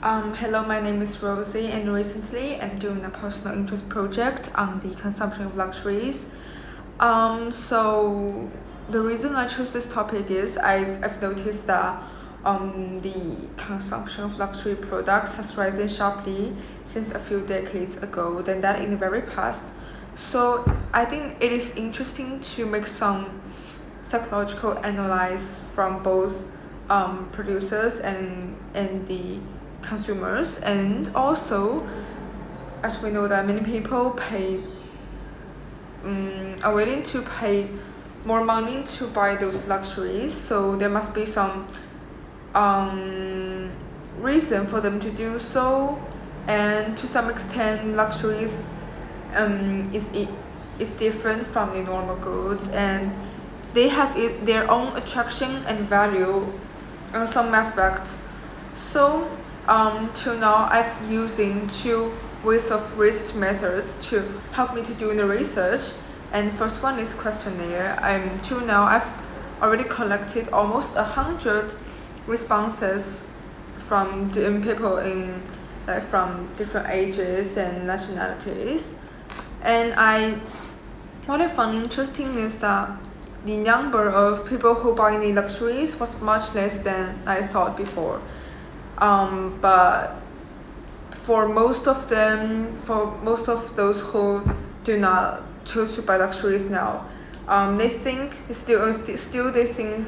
Hello, my name is Rosie, and recently I'm doing a personal interest project on the consumption of luxuries. So the reason I chose this topic is I've noticed that the consumption of luxury products has risen sharply since a few decades ago than that in the very past. So I think it is interesting to make some psychological analysis from both producers and the consumers, and also as we know that many people are willing to pay more money to buy those luxuries, so there must be some reason for them to do so. And to some extent luxuries is different from the normal goods, and they have their own attraction and value on some aspects. So till now I've using two ways of research methods to help me to doing the research. And first one is questionnaire. Till now I've already collected almost 100 responses from people in from different ages and nationalities. And what I found interesting is that the number of people who buy the luxuries was much less than I thought before. But for most of those who do not choose to buy luxuries now, they think they think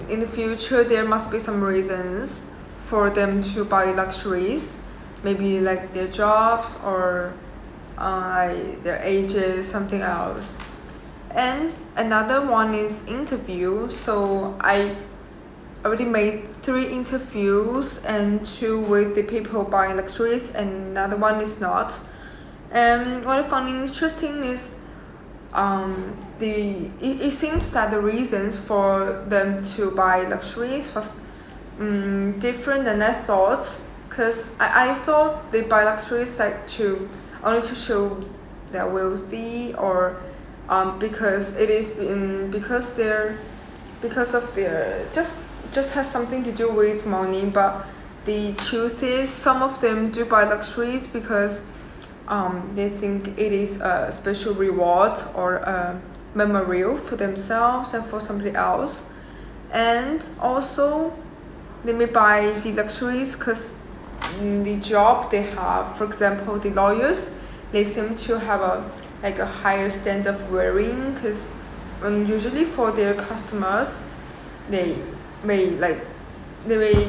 in the future there must be some reasons for them to buy luxuries, maybe like their jobs or their ages, something else. And another one is interview. So I've already made 3 interviews, and 2 with the people buying luxuries and another one is not. And what I found interesting is it seems that the reasons for them to buy luxuries was different than I thought, because I thought they buy luxuries like only to show they're wealthy, or because it is because of their just has something to do with money. But the truth is some of them do buy luxuries because they think it is a special reward or a memorial for themselves and for somebody else. And also they may buy the luxuries because the job they have. For example, the lawyers, they seem to have a higher standard of wearing, because usually for their customers they may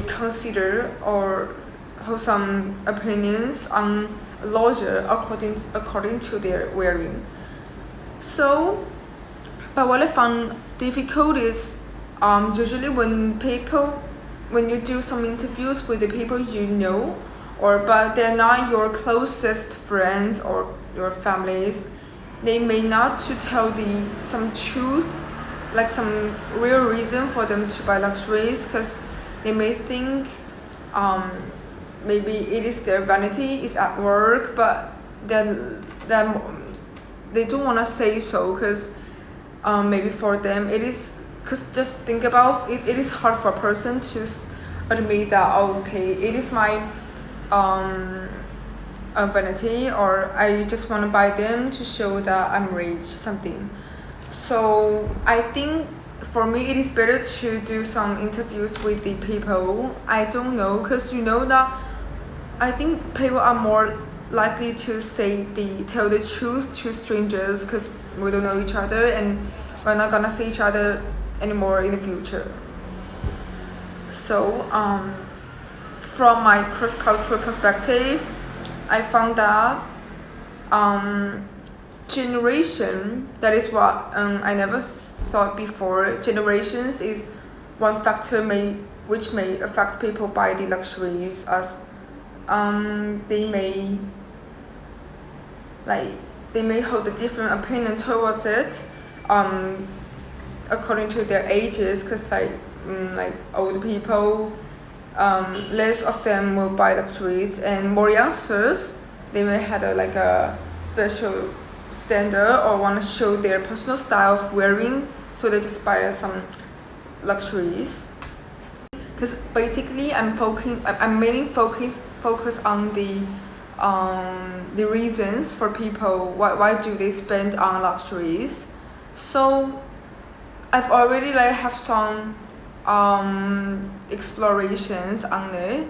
consider or hold some opinions on a lawyer according to their wearing. So but what I found difficult is usually when you do some interviews with the people you know, but they're not your closest friends or your families, they may not to tell some truth, like some real reason for them to buy luxuries, because they may think maybe it is their vanity is at work, but then they don't want to say so, because maybe for them it is, because just think about it, it is hard for a person to admit that okay, it is my vanity, or I just want to buy them to show that I'm rich, something. So I think for me it is better to do some interviews with the people. I don't know, because that I think people are more likely to tell the truth to strangers, because we don't know each other and we're not gonna see each other anymore in the future. So from my cross-cultural perspective, I found that generation, that is what I never thought before. Generations is one factor which may affect people buy the luxuries, as they may hold a different opinion towards it according to their ages, because like old people, less of them will buy luxuries, and more youngsters, they may have a special standard or want to show their personal style of wearing, so they just buy some luxuries. because basically I'm mainly focus on the reasons for people why do they spend on luxuries. So I've already have some explorations on it,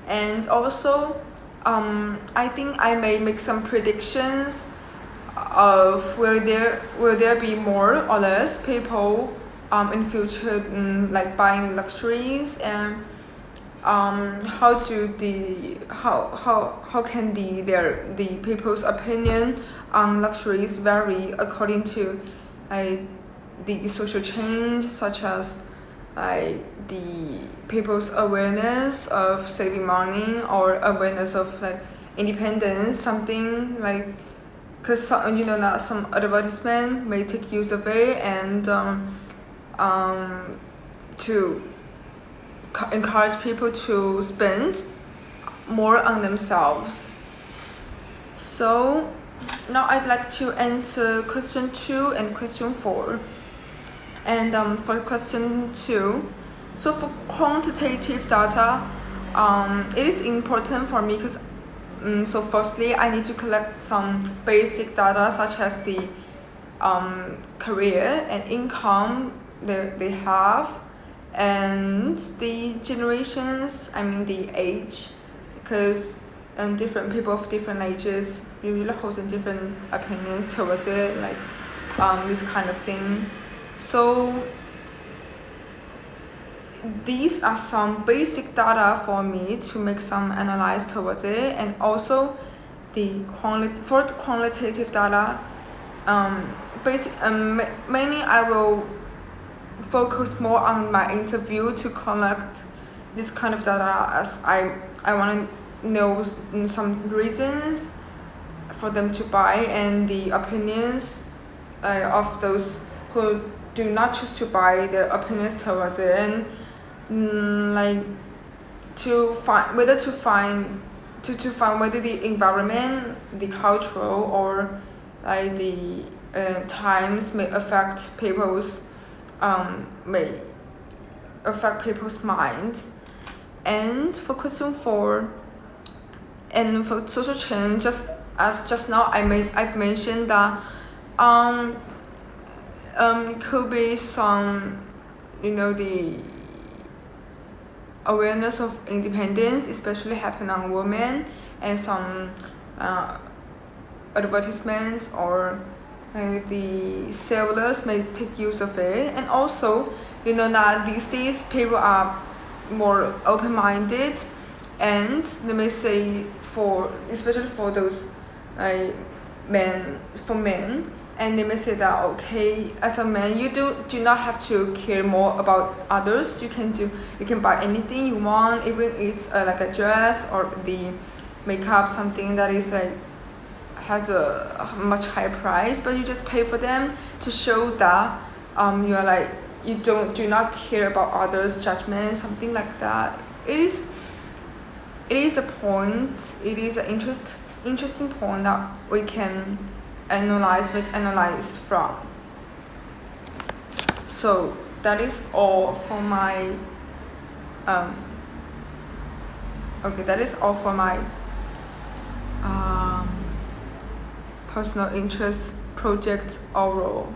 and also I think I may make some predictions of will there be more or less people in future buying luxuries, and how can the people's opinion on luxuries vary according to the social change, such as the people's awareness of saving money or awareness of independence, something because that some advertisement may take use of it, and to encourage people to spend more on themselves. So now I'd like to answer question 2 and question 4. And for question 2, so for quantitative data, it is important for me because so firstly I need to collect some basic data such as the career and income they have, and the generations, the age, because different people of different ages usually hold different opinions towards it, this kind of thing. So these are some basic data for me to make some analysis towards it, and also for the qualitative data, mainly I will focus more on my interview to collect this kind of data, as I want to know some reasons for them to buy and the opinions of those who do not choose to buy, their opinions towards it, and to find whether the environment, the cultural, or the times may affect people's mind. And for question 4, and for social change, just now I've mentioned that it could be some the awareness of independence, especially happen on women, and some advertisements or the sellers may take use of it. And also that these days people are more open-minded, and they may say, especially for those men, and they may say that okay, as a man you do not have to care more about others. You can buy anything you want, even it's a dress or the makeup, something that is has a much higher price, but you just pay for them to show that you do not care about others' judgment, something like that. It is a point. It is an interesting point that we can analyze from. So that is all for my personal interest project overall.